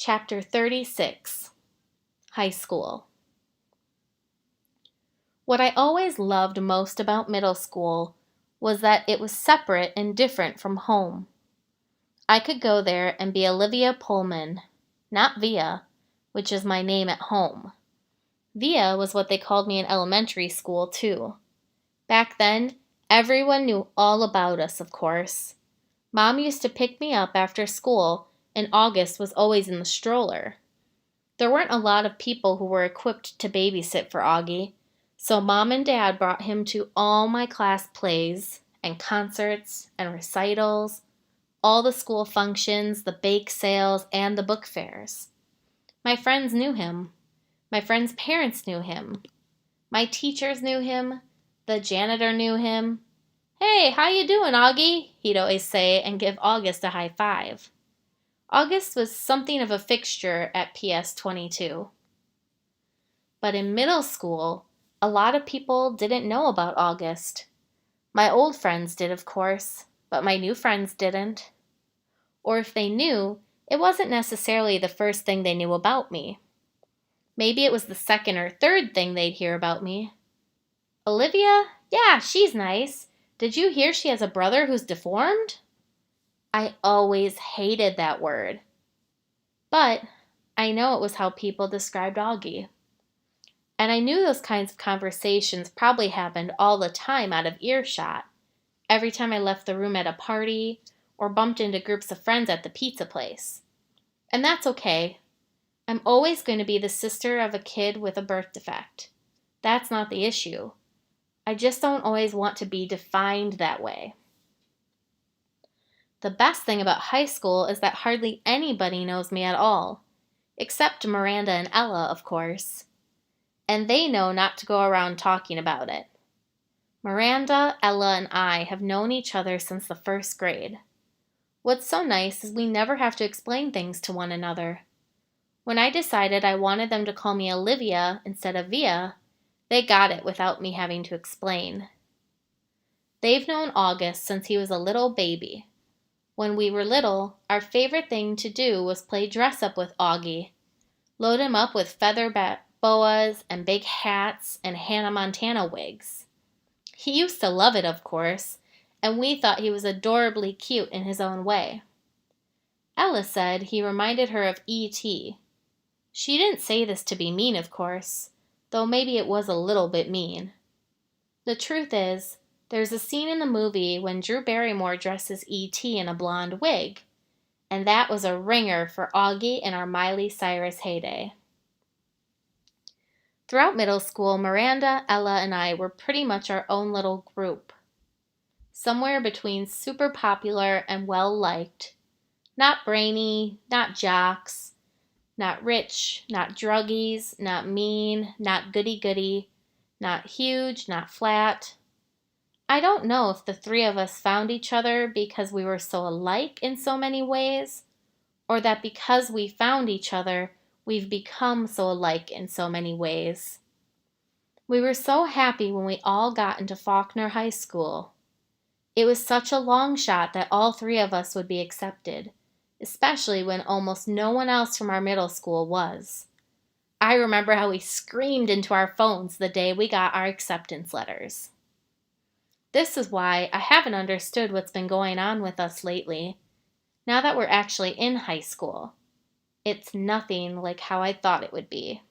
Chapter 36, High School. What I always loved most about middle school was that it was separate and different from home. I could go there and be Olivia Pullman, not Via, which is my name at home. Via was what they called me in elementary school, too. Back then, everyone knew all about us, of course. Mom used to pick me up after school, and August was always in the stroller. There weren't a lot of people who were equipped to babysit for Augie, so Mom and Dad brought him to all my class plays and concerts and recitals, all the school functions, the bake sales, and the book fairs. My friends knew him. My friends' parents knew him. My teachers knew him. The janitor knew him. "Hey, how you doing, Augie?" he'd always say and give August a high five. August was something of a fixture at PS 22. But in middle school, a lot of people didn't know about August. My old friends did, of course, but my new friends didn't. Or if they knew, it wasn't necessarily the first thing they knew about me. Maybe it was the second or third thing they'd hear about me. "Olivia? Yeah, she's nice. Did you hear she has a brother who's deformed?" I always hated that word. But I know it was how people described Augie. And I knew those kinds of conversations probably happened all the time out of earshot, every time I left the room at a party or bumped into groups of friends at the pizza place. And that's okay. I'm always going to be the sister of a kid with a birth defect. That's not the issue. I just don't always want to be defined that way. The best thing about high school is that hardly anybody knows me at all, except Miranda and Ella, of course. And they know not to go around talking about it. Miranda, Ella, and I have known each other since the first grade. What's so nice is we never have to explain things to one another. When I decided I wanted them to call me Olivia instead of Via, they got it without me having to explain. They've known August since he was a little baby. When we were little, our favorite thing to do was play dress-up with Augie. Load him up with feather boas and big hats and Hannah Montana wigs. He used to love it, of course, and we thought he was adorably cute in his own way. Ella said he reminded her of E.T. She didn't say this to be mean, of course, though maybe it was a little bit mean. The truth is, there's a scene in the movie when Drew Barrymore dresses E.T. in a blonde wig, and that was a ringer for Augie in our Miley Cyrus heyday. Throughout middle school, Miranda, Ella, and I were pretty much our own little group. Somewhere between super popular and well-liked. Not brainy, not jocks, not rich, not druggies, not mean, not goody-goody, not huge, not flat. I don't know if the three of us found each other because we were so alike in so many ways, or that because we found each other, we've become so alike in so many ways. We were so happy when we all got into Faulkner High School. It was such a long shot that all three of us would be accepted, especially when almost no one else from our middle school was. I remember how we screamed into our phones the day we got our acceptance letters. This is why I haven't understood what's been going on with us lately, now that we're actually in high school. It's nothing like how I thought it would be.